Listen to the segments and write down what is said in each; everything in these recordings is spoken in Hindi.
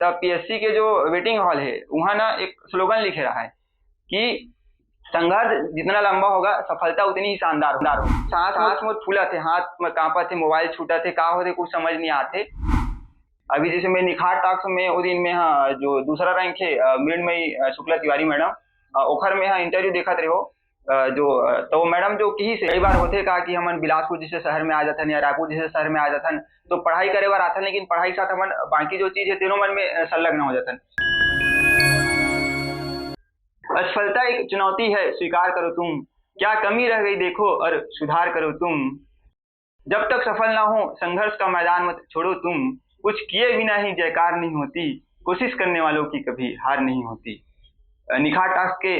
तब पीएससी के जो वेटिंग हॉल है वहाँ ना एक स्लोगन लिखे रहा है कि संघर्ष जितना लंबा होगा सफलता उतनी ही शानदार हो। सांस सांस में फूला थे, हाथ में कांपा थे, मोबाइल छूटा थे, का होते कुछ समझ नहीं आते। अभी जैसे मैं निखार टास्क में वो दिन में हाँ जो दूसरा रैंक है मृणमयी शुक्ला तिवारी मैडम ओखर में हाँ इंटरव्यू देखत रहे हो। तो मैडम जो की से कई बार होते कहा कि हमन बिलासपुर जैसे शहर में आ जाथन या रायपुर जैसे शहर में आ जाथन तो पढ़ाई करे बार आथन, लेकिन पढ़ाई के साथ हमन बाकी जो चीज है तीनों मन में संलग्न हो जाथन। असफलता एक चुनौती है, स्वीकार करो तुम, क्या कमी रह गई देखो और सुधार करो तुम। जब तक सफल ना हो संघर्ष का मैदान मत छोड़ो तुम, कुछ किए बिना ही जयकार नहीं होती, कोशिश करने वालों की कभी हार नहीं होती। निखार टास्क के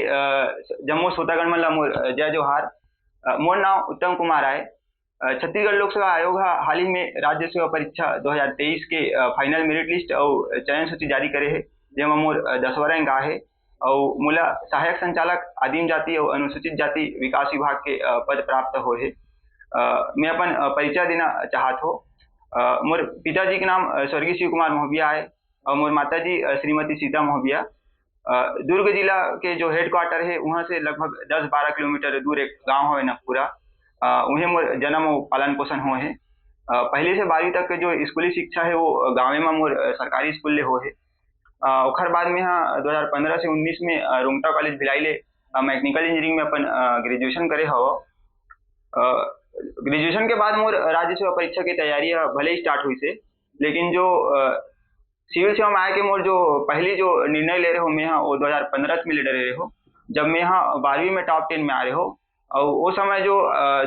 जम्मू श्रोतागण मन ला मोर जय जोहार। मोर नाम उत्तम कुमार आय। छत्तीसगढ़ लोक सेवा आयोग हा हाल ही में राज्य सेवा परीक्षा 2023 के फाइनल मेरिट लिस्ट और चयन सूची जारी करे है, जेमा मोर 10वां रैंक आहे और मोला सहायक संचालक आदिम जाति और अनुसूचित जाति विकास विभाग के पद प्राप्त होए हे। मैं अपन परिचय देना चाहत हो। मोर पिताजी के नाम स्वर्गीय शिव कुमार महोबिया है और मोर माताजी श्रीमती सीता महोबिया। दुर्ग जिला के जो हेड क्वार्टर है वहाँ से लगभग 10-12 किलोमीटर दूर एक गांव है नखपुरा, उन्हें मोर जन्म और पालन पोषण हुए है। पहले से 12वीं तक के जो स्कूली शिक्षा है वो गाँव में मोर सरकारी स्कूल ले हो है। ओखर बाद में हाँ 2015 से 19 में रुंगटा कॉलेज भिलाई ले मैकेनिकल इंजीनियरिंग में अपन ग्रेजुएशन करे हव। ग्रेजुएशन के बाद मोर राज्य सेवा परीक्षा की तैयारी भले ही स्टार्ट हुई से, लेकिन जो सिविल सेवा में आए के मोर जो पहली जो निर्णय ले रहे हो मैं हाँ वो 2015 में ले रहे हो, जब मैं हाँ 12वीं में टॉप 10 में आ रहे हो। और वो समय जो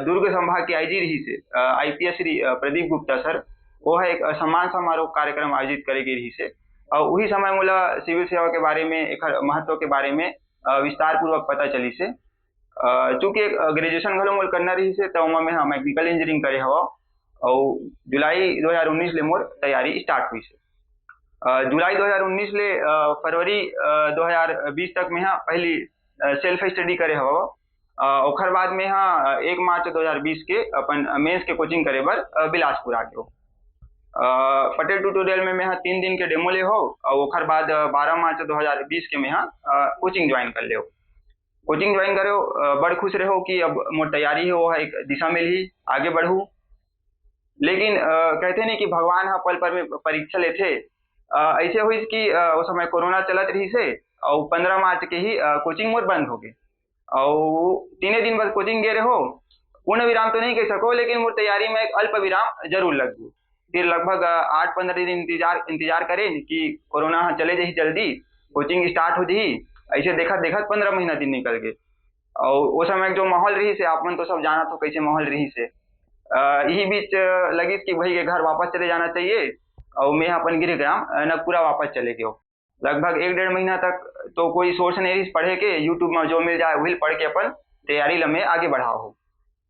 दुर्ग संभाग के आईजी रही से आईपीएस श्री प्रदीप गुप्ता सर, वो है एक सम्मान समारोह कार्यक्रम आयोजित करेगी रही से। और वही समय मोला सिविल सेवा के बारे में एक महत्व के बारे में विस्तार पूर्वक पता चली से। चूंकि ग्रेजुएशन घलो मोल करना रही से तो मैं हाँ मैकेनिकल इंजीनियरिंग करे हवा और जुलाई 2019 ले मोर तैयारी स्टार्ट हुई से। जुलाई 2019 ले फरवरी 2020 तक में हाँ पहली सेल्फ स्टडी करे हवा। ओखर बाद में हाँ 1 मार्च 2020 के अपन मेंस के कोचिंग करे बर बिलासपुर आ गए हो। पटेल ट्यूटोरियल में मैं हाँ 3 दिन के डेमो ले हो और ओखर बाद 12 मार्च 2020 के में हाँ कोचिंग ज्वाइन कर ले हो। कोचिंग ज्वाइन करे हो बड़ खुश रहो कि अब मोर तैयारी है वो है एक दिशा में ही आगे बढ़ू। लेकिन कहते नहीं कि भगवान हाँ पल पर में परीक्षा लेते। ऐसे हुई कि उस समय कोरोना चलत रही से और 15 मार्च के ही कोचिंग मोर बंद हो गए और 3 दिन बाद कोचिंग गए रहो। पूर्ण विराम तो नहीं कह सको, लेकिन मोर तैयारी में एक अल्प विराम जरूर लग गई। फिर लगभग 8-15 दिन इंतजार करें कि कोरोना चले जाही जल्दी, कोचिंग स्टार्ट हो जाही। ऐसे देखत देखत 15 महीना दिन निकल गए और वो समय जो माहौल रही से आप मन तो सब जाना तो कैसे माहौल रही से। यही बीच लगी कि भाई के घर वापस चले जाना चाहिए और मैं अपन गृह ग्राम नगपुरा वापस चले गए। लगभग 1-1.5 महीना तक तो कोई सोर्स नहीं रही पढ़े के, यूट्यूब में जो मिल जाए वही पढ़ के अपन तैयारी लम्हे आगे बढ़ाओ हो।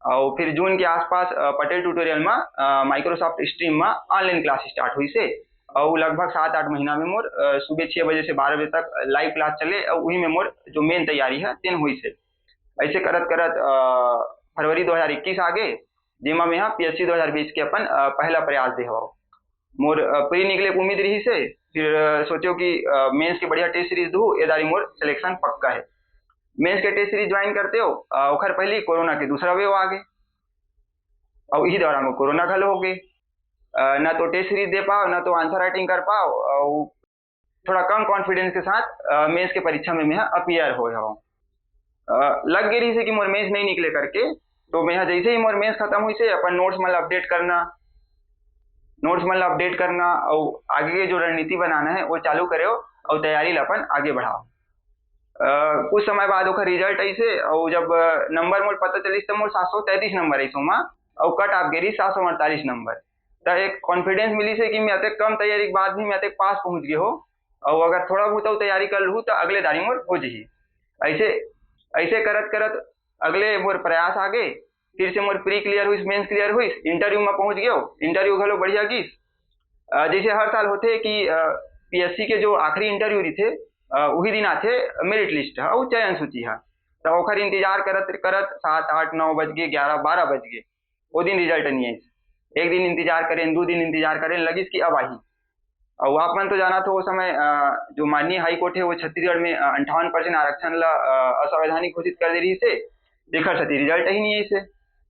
और फिर जून के आसपास पटेल ट्यूटोरियल में माइक्रोसॉफ्ट स्ट्रीम में ऑनलाइन क्लास स्टार्ट हुई से और लगभग 7-8 महीना में मोर सुबह 6 बजे से 12 बजे तक लाइव क्लास चले और वही में मोर जो मेन तैयारी है तीन हुई से। ऐसे करत करत फरवरी 2021 आ गए, जेमा में पीएससी 2020 के अपन पहला प्रयास दे हवा। मोर प्री निकले उम्मीद रही से, फिर सोचो कि मेंस के बढ़िया टेस्ट सीरीज दू, ये दारी मोर सिलेक्शन पक्का है। मेंस के टेस्ट सीरीज ज्वाइन करते हो ओखर पहले कोरोना के दूसरा वेव आ गए और यही दौरान में कोरोना घल हो गए। ना तो टेस्ट सीरीज दे पाओ ना तो आंसर राइटिंग कर पाओ और थोड़ा कम कॉन्फिडेंस के साथ मेंस के परीक्षा में मैं अपियर हो जाऊँ। लग गई रही से कि मोर मेंस नहीं निकले करके, तो मैं जैसे ही मोर मेंस खत्म हुई से अपन नोट्स मतलब अपडेट करना और आगे के जो रणनीति बनाना है वो चालू करे हो और तैयारी अपन आगे बढ़ाओ। कुछ समय बाद ओकर रिजल्ट ऐसे और जब नंबर मोर पता चलिस तो मोर 733 नंबर ऐसो मा और कट ऑफ गिरी 748 नंबर। तो एक कॉन्फिडेंस मिली से कि मैं अतक कम तैयारी के बाद भी मैं अतक पास पहुंच गए हो और अगर थोड़ा बहुत तैयारी कर लूँ तो अगले दारी मोर हो जाही। ऐसे ऐसे करत करत अगले मोर प्रयास आ गए, फिर से मोर प्री क्लियर हुई, मेंस क्लियर हुई, इंटरव्यू में पहुंच गए। इंटरव्यू घलो बढ़िया गई। जैसे हर साल होते कि पीएससी के जो आखिरी इंटरव्यू रही थे वही दिन आते मेरिट लिस्ट है और चयन सूची है। तो ओखर इंतजार करत करत 7-8-9 बज गए, 11-12 बज गए, वो दिन रिजल्ट नहीं है। एक दिन इंतजार करें, 2 दिन इंतजार करें, लगिस कि अब आई और वो आप मन तो जाना था वो समय जो माननीय हाई कोर्ट है वो छत्तीसगढ़ में 58% आरक्षण ला असंवैधानिक घोषित कर दे रही से देखर सती रिजल्ट ही नहीं है इसे।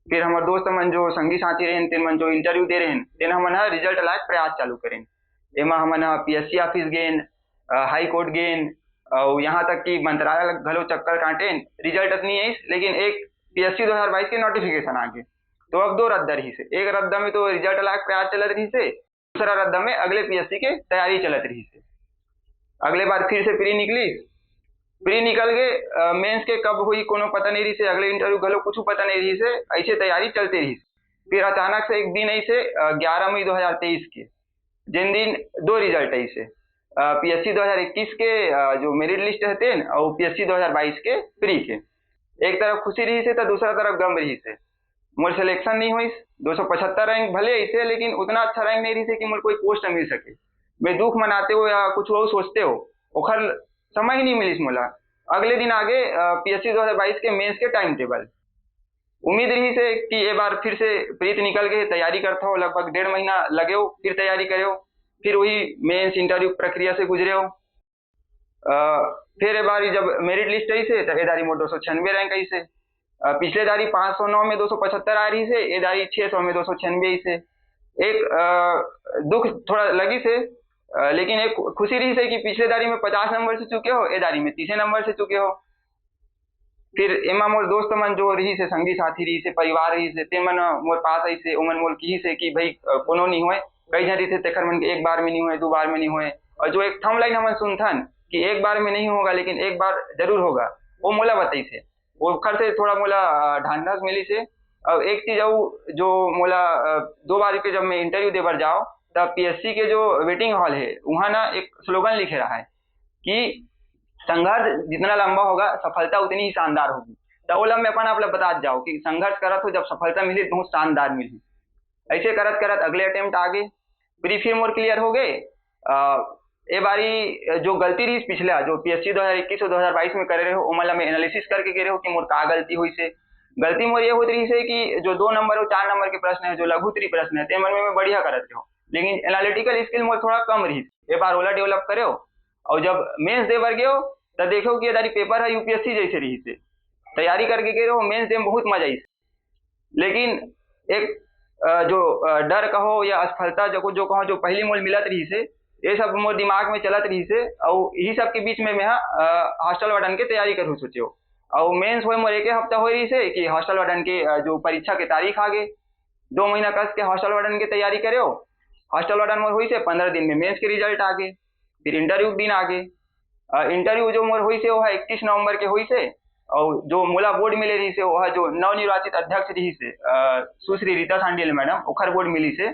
फिर हमारे दोस्त मन जो संगी साथी रहे तेन मन जो इंटरव्यू दे रहे तेन हमन रिजल्ट लायक प्रयास चालू करें। एमा हमन PSC office gain, high court gain, और यहाँ तक कि मंत्रालय घलो चक्कर काटेन, रिजल्ट नहीं है लेकिन एक पीएससी 2022 के नोटिफिकेशन आ गए। तो अब दो रद्द रही से, एक रद्द में तो रिजल्ट लायक प्रयास चलत रही से, दूसरा रद्द में अगले पीएससी के तैयारी चलत रही से। अगले बार फिर से प्री निकली, प्री निकल गए, मेंस के कब हुई कोनो पता नहीं रही से, अगले इंटरव्यू घलो कुछ पता नहीं रही से, ऐसे तैयारी चलते रही। फिर अचानक से एक दिन ऐसे 11 मई 2023 के जिन दिन दो रिजल्ट ऐसे पीएससी 2021 के जो मेरिट लिस्ट रहते हैं और पीएससी 2022 के प्री के। एक तरफ खुशी रही से तो दूसरा तरफ गम रही से। मोर सिलेक्शन नहीं हुई, 275 रैंक भले ऐसे लेकिन उतना अच्छा रैंक नहीं रही से कि मोर कोई पोस्ट मिल सके। मैं दुख मनाते हो या कुछ और सोचते हो ओखर समय ही नहीं मिली मोला। अगले दिन आगे पीएससी 2022 के मेंस के टाइम टेबल। उम्मीद रही से कि ये बार फिर से प्रीत निकल गए, तैयारी करता हो, लगभग 1.5 महीना लगे हो, फिर तैयारी करे हो, फिर वही मेंस इंटरव्यू प्रक्रिया से गुजरे हो। फिर एक बार जब मेरिट लिस्ट आई से तो एदारी मोर 296 रैंक आई से। पिछले दारी 509 में 275 आ रही से, ये दारी 600 में 296 आई से। एक दुख थोड़ा लगी से, लेकिन एक खुशी रही से कि पिछले दारी में 50 नंबर से चुके हो, ये दारी में 30 नंबर से चुके हो। फिर एमा मोर दोस्त मन जो रही से, संगी साथी रही से, परिवार रही से, ते मन मोर पास आई से, ओमन मोल की से कि भाई कोनो नहीं हुए, कई जन रही थे तेखर मन के एक बार में नहीं हुए, 2 बार में नहीं हुए, और जो एक थम लाइन हमन सुनथन कि एक बार में नहीं होगा लेकिन एक बार जरूर होगा, वो मोला बताई थे। वो खर से थोड़ा मोला ढांढस मिली से। और एक चीज जो मोला 2 बार के जब मैं इंटरव्यू देवर जाओ तब पीएससी के जो वेटिंग हॉल है वहाँ ना एक स्लोगन लिखे रहा है कि संघर्ष जितना लंबा होगा सफलता उतनी ही शानदार होगी। तो ओला मैं अपन आप बता जाओ कि संघर्ष करत हो, जब सफलता मिली बहुत शानदार मिली। ऐसे करत करत अगले अटेम्प्ट आ गए, प्री फिर मोर क्लियर हो गए। ए बारी जो गलती रही पिछला जो पीएससी 2021 और 2022 में करे रहे हो ओमला मैं एनालिसिस करके गे रहे हो कि मोर का गलती हुई से। गलती मोर ये होती रही से कि जो 2 नंबर और 4 नंबर के प्रश्न है, जो लघुत्तरी प्रश्न है, ते मन में मैं बढ़िया करत रहो, लेकिन एनालिटिकल स्किल मोर थोड़ा कम रही। ए बार ओला डेवलप करे हो, और जब मेंस दे बर गए तो देखो कि ये पेपर है यूपीएससी जैसे रही से। तैयारी करके गए हो, मेंस दे में बहुत मजा आई। लेकिन एक जो डर कहो या असफलता जो कहो जो पहली मोल मिलत रही से, ये सब मोर दिमाग में चलत रही से, और यही सब के बीच में मैं हॉस्टल वार्डन के तैयारी करूँ सोचे हो। और मेंस हुए मोर 1 हफ्ता हो रही से कि हॉस्टल वार्डन के जो परीक्षा के तारीख आ गए। 2 महीना कस के हॉस्टल वार्डन की तैयारी करे हो। हॉस्टल वार्डन मोर हुई से 15 दिन में मेंस के रिजल्ट आ गए। फिर इंटरव्यू दिन आ गए। इंटरव्यू जो मोर हुई से वो है 21 नवंबर के हुई से, और जो मोला बोर्ड मिले रही से वह जो नवनिर्वाचित अध्यक्ष रही से सुश्री रीता सांडिल मैडम ओखर बोर्ड मिली से।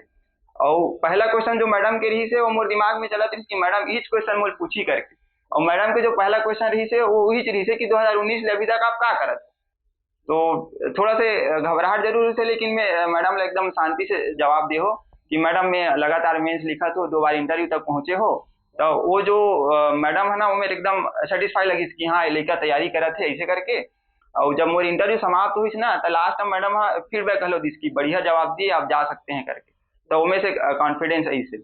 और पहला क्वेश्चन जो मैडम के रही से वो मोर दिमाग में चलत रही कि मैडम ईच क्वेश्चन मोल पूछी करके। और मैडम के जो पहला क्वेश्चन रही से वो वही रही से कि 2019 ले अभी तक आप क्या करत। तो थोड़ा से घबराहट जरूर से, लेकिन मैं मैडम ने एकदम शांति से जवाब दे हो कि मैडम मैं लगातार मेंस लिखा तो 2 बार इंटरव्यू तक पहुंचे हो। तो वो जो मैडम है ना वो मेरे एकदम सेटिस्फाई लगी कि हाँ ये लड़का तैयारी करा थे ऐसे करके। और जब मोर इंटरव्यू समाप्त हुई ना तो लास्ट में मैडम फीडबैक हलो दिस बढ़िया जवाब दिए, आप जा सकते हैं करके। तो में से कॉन्फिडेंस ऐसे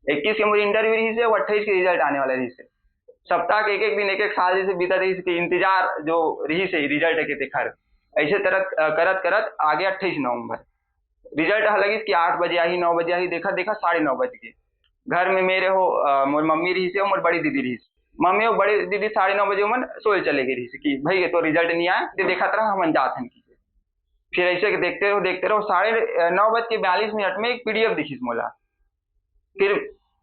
21 के मोर इंटरव्यू रही से, वो 28 के रिजल्ट आने वाले रही से। सप्ताह के एक दिन एक साल जैसे बीता रही से इंतजार जो रही से रिजल्ट के देखर। ऐसे तरह करत करत आ गया 28 नवंबर। रिजल्ट लगी कि 8 बजे आई, 9 बजे आई, देखा देखा 9:30 बज गए। घर में मेरे हो मोर मम्मी रही से, मोर बड़ी दीदी रही से। मम्मी और बड़ी दीदी 9:30 बजे मन सोए चले गई रही से कि भाई तो रिजल्ट नहीं आया, तो देखा तरह हम जात हन की। फिर ऐसे देखते रहो 9:42 में एक पीडीएफ दिखी मोला। फिर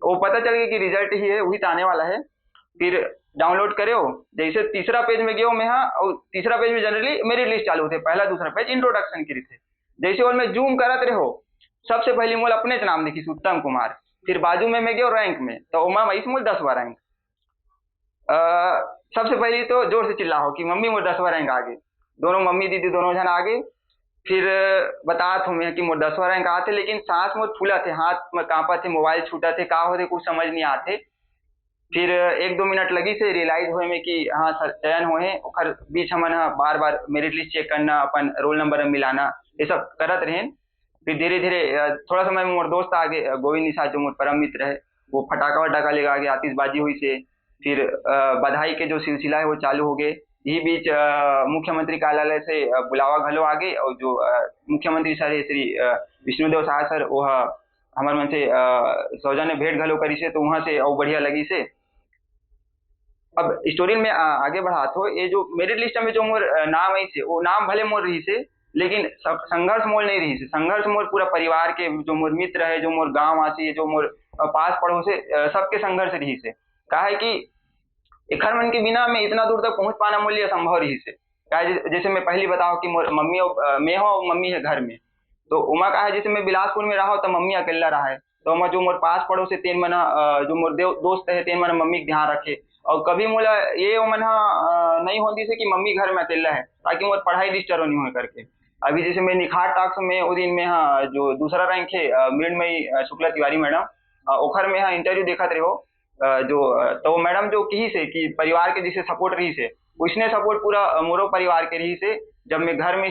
वो पता चल गया कि रिजल्ट ही है, वही तो आने वाला है। फिर डाउनलोड करे हो, जैसे तीसरा पेज में गया मैं और तीसरा पेज में जनरली मेरी लिस्ट चालू थे, पहला दूसरा पेज इंट्रोडक्शन की थे। जैसे वो मैं जूम करत रहे हो सबसे पहले मोल अपने नाम देखी उत्तम कुमार। फिर बाजू में मैं गया रैंक में तो उमा मई मोल 10वां रैंक। सबसे पहले तो जोर से चिल्ला हो कि मम्मी मोर 10वां रैंक आ गए। दोनों मम्मी दीदी दोनों जन आ गए। फिर बता थो मैं कि मोर 10वां रैंक आते, लेकिन सांस मोर फूला थे, हाथ में कांपा थे, मोबाइल छूटा थे, का होते कुछ समझ नहीं आते। फिर 1-2 मिनट लगी से रियलाइज हुए में कि हाँ सर चयन हुए। और बीच हमन बार बार मेरिट लिस्ट चेक करना, अपन रोल नंबर में मिलाना, ये सब करत रहें। फिर धीरे धीरे थोड़ा समय में मोर दोस्त आ गए, गोविंद निशा जो मोर परम मित्र है, वो फटाका वटाका लगा के आतिशबाजी हुई से, फिर बधाई के जो सिलसिला है वो चालू हो गए। यही बीच मुख्यमंत्री कार्यालय से बुलावा घलो आ गए, और जो मुख्यमंत्री सर है श्री विष्णुदेव साय सर, वो हमारे मन से सौजन्य भेंट घलो करी से, तो वहां से और बढ़िया लगी से। अब स्टोरी में आगे बढ़ा तो ये जो मेरिट लिस्ट में जो मोर नाम आई से, वो नाम भले मोर रही से, लेकिन संघर्ष मोर नहीं रही से। संघर्ष मोर पूरा परिवार के, जो मोर मित्र है, जो मोर गांव वासी है, जो मोर पास पड़ोस से, सबके संघर्ष रही से। कहा है कि एखर मन के बिना मैं इतना दूर तक पहुंच पाना मूल्य असंभव रही से। कहा जैसे मैं पहले बताओ कि मोर मम्मी मैं हो, मम्मी है घर में, तो उमा कहा है जैसे मैं बिलासपुर में रहा हो तो मम्मी अकेला रहा है, तो मैं जो मोर पास पड़ोस से तीन मना जो मोर दोस्त है तीन मना मम्मी का ध्यान रखे। और कभी मोला ये मन नहीं होती से कि मम्मी घर में अकेला है, ताकि मोर पढ़ाई डिस्टर्ब नहीं हो करके। अभी जैसे मैं निखार टास्क में वो दिन में हाँ जो दूसरा रैंक है मृणमयी शुक्ला तिवारी मैडम, ओखर में हाँ इंटरव्यू देखत रहे हो, जो तो मैडम जो कही से कि परिवार के जिसे सपोर्ट रही से, उसने सपोर्ट पूरा मोरो परिवार के रही से। जब मैं घर में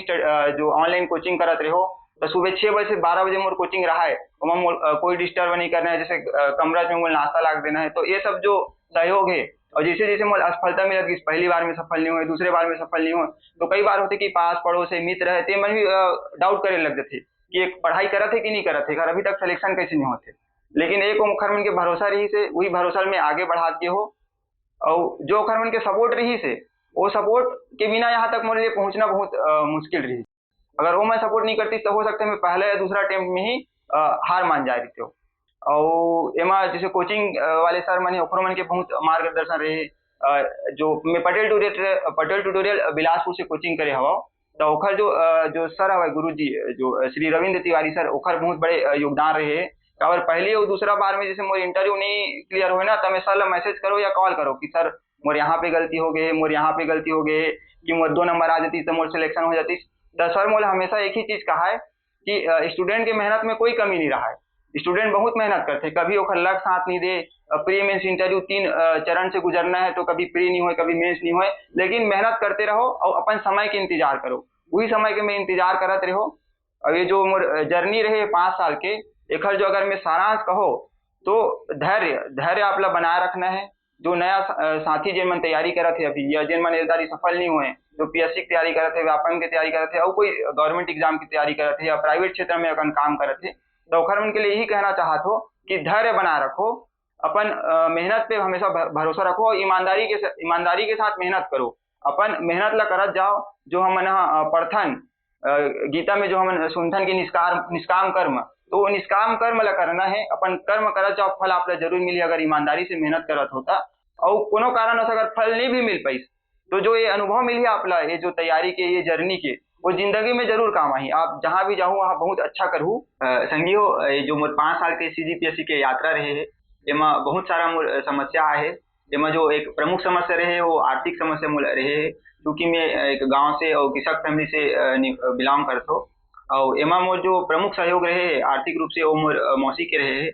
जो ऑनलाइन कोचिंग करत रहे हो, तो सुबह 6 बजे से 12 बजे मोर कोचिंग रहा है, और कोई डिस्टर्ब नहीं करना है, जैसे कमरा में मोल नाश्ता लाग देना है। तो ये सब जो सहयोग है, और जैसे जैसे मोल असफलता मिलत कि पहली बार में सफल नहीं हुए, दूसरे बार में सफल नहीं हुए, तो कई बार होते कि पास पड़ोस से मित्र है ते मन भी डाउट करे लग थे कि एक पढ़ाई करत है कि नहीं करत है, अभी तक सिलेक्शन कैसे नहीं होते। लेकिन एक मुखर मन के भरोसा रही से, वही भरोसा में आगे बढ़ा के हो। और जो खर मन के सपोर्ट रही से, वो सपोर्ट के बिना यहाँ तक मेरे लिए पहुंचना बहुत मुश्किल रही। अगर वो मैं सपोर्ट नहीं करती तो हो सकता है मैं पहले या दूसरा अटेम्प्ट में ही हार मान जा रही थी। और एमा जैसे कोचिंग वाले सर मने ओखरो मन के बहुत मार्गदर्शन रहे। जो मैं पटेल ट्यूटोरियल बिलासपुर से कोचिंग करे हवा, तो ओखर जो सर हवा गुरु जी, जो श्री रविंद्र तिवारी सर, ओखर बहुत बड़े योगदान रहे। और पहली और दूसरा बार में जैसे मोर इंटरव्यू नहीं क्लियर हुए ना, तो मैं सर मैसेज करो या कॉल करो कि सर मोर यहाँ पे गलती हो गई है, मोर यहाँ पे गलती हो गई है, कि मोर 2 नंबर आ जाती तो मोर सिलेक्शन हो जाती। तो सर मोल हमेशा एक ही चीज कहा है कि स्टूडेंट की मेहनत में कोई कमी नहीं रहा है। स्टूडेंट बहुत मेहनत करते, कभी ओखर लग साथ नहीं दे। प्री मेंस इंटरव्यू 3 चरण से गुजरना है, तो कभी प्री नहीं हुए, कभी मेंस नहीं हुए, लेकिन मेहनत करते रहो और अपन समय के इंतजार करो। वही समय के मैं इंतजार करते रहो। और ये जो मोर जर्नी रहे 5 साल के, एखर जो अगर मैं सारांश कहो, तो धैर्य धैर्य आप लोग बनाए रखना है। जो नया साथी जिन मन तैयारी करत है अभी, या जिन मन इस बारी सफल नहीं हुए, जो पीएससी की तैयारी करत है, व्यापम की तैयारी करत है, और कोई गवर्नमेंट एग्जाम की तैयारी करत है, या प्राइवेट क्षेत्र में अपन काम करत है, तो ओखर मन के लिए यही कहना चाहत हो कि धैर्य बनाए रखो। अपन मेहनत पे हमेशा भरोसा रखो, और ईमानदारी के साथ मेहनत करो। अपन मेहनत ला करत जाओ। जो हम पढ़थन गीता में जो हम सुनथन की निष्काम कर्म, तो वो निष्काम कर्म ला करना है। अपन कर्म करत जाओ, फल आप जरूर मिली, अगर ईमानदारी से मेहनत करत होता। और कोनो कारण अगर फल नहीं भी मिल पाई, तो जो ये अनुभव मिली आप ला, ये जो तैयारी के, ये जर्नी के, वो जिंदगी में जरूर काम आई। आप जहां भी जाऊँ वहां बहुत अच्छा करूँ। संगियो, ये जो मोर 5 साल के सीजीपीएससी के यात्रा रहे है, एमा बहुत सारा मोर समस्या है। एमा जो एक प्रमुख समस्या रहे वो आर्थिक समस्या मोल रहे है, क्योंकि मैं एक गांव से और कृषक फैमिली से बिलोंग करता हूँ। और एमा मोर जो प्रमुख सहयोग रहे आर्थिक रूप से, वो मोर मौसी के रहे है।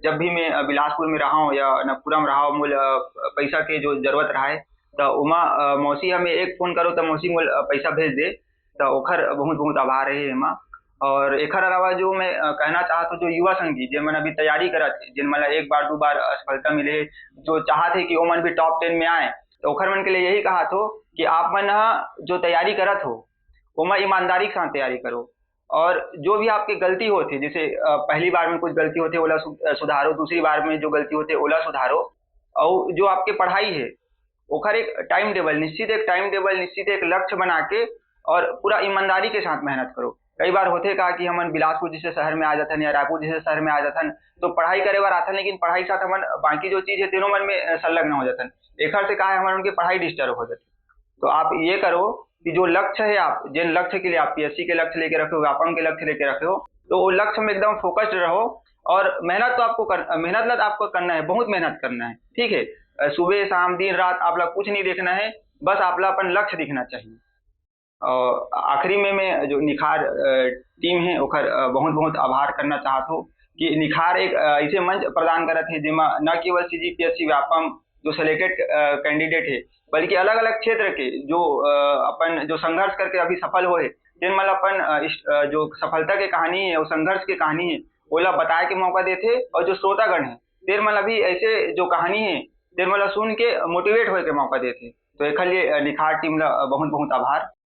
जब भी मैं बिलासपुर में रहा हूँ या नगपुरा में रहा हूँ, मोल पैसा के जो जरूरत रहा है, तो उमा मौसी हमें एक फोन करो तो मौसी मोल पैसा भेज दे, तो ओखर बहुत बहुत आभार रहे एमा। और एखर अलावा जो मैं कहना चाहता हूँ, जो युवा संगी जिन मन अभी तैयारी करत है, जिन मन एक बार 2 बार असफलता मिले, जो चाहते कि वो मन भी टॉप 10 में आए, तो ओखर मन के लिए यही कहा तो कि आप मन जो तैयारी करत हो, वो ईमानदारी के साथ तैयारी करो। और जो भी आपकी गलती होती, जैसे पहली बार में कुछ गलती होती है ओला सुधारो, दूसरी बार में जो गलती होती है ओला सुधारो। और जो आपकी पढ़ाई है, ओखर एक टाइम टेबल निश्चित एक लक्ष्य बना के, और पूरा ईमानदारी के साथ मेहनत करो। कई बार होते का कि हमन बिलासपुर जैसे शहर में आ जाथन, या रायपुर जैसे शहर में आ जाथन, तो पढ़ाई करे बार आथन, लेकिन पढ़ाई के साथ हमन बाकी जो चीज है तीनों मन में संलग्न हो जाथन। एखर से कहा है हमारे उनकी पढ़ाई डिस्टर्ब हो जाती। तो आप ये करो कि जो लक्ष्य है, आप जिन लक्ष्य के लिए आप पीएससी के लक्ष्य लेके रखे हो, व्यापम के लक्ष्य लेके रखे हो, तो वो लक्ष्य में एकदम फोकस्ड रहो। और मेहनत तो आपको करना है, बहुत मेहनत करना है, ठीक है। सुबह शाम दिन रात आप लोग कुछ नहीं देखना है, बस आप लोग अपन लक्ष्य दिखना चाहिए। और आखिरी में मैं जो निखार टीम है ओखर बहुत बहुत आभार करना चाहता हूँ कि निखार एक ऐसे मंच प्रदान करत है जिमा न केवल सीजीपीएससी व्यापम जो सिलेक्टेड कैंडिडेट है, बल्कि अलग अलग क्षेत्र के जो अपन जो संघर्ष करके अभी सफल हुए, जिन मतलब अपन जो सफलता की कहानी है और संघर्ष की कहानी है, ओला बताए के मौका देते। और जो श्रोतागण है, तेर मन अभी ऐसे जो कहानी है तेर मन ला सुन के मोटिवेट होए के मौका देथे। तो एखर लिए निखार टीम ला बहुत बहुत आभार।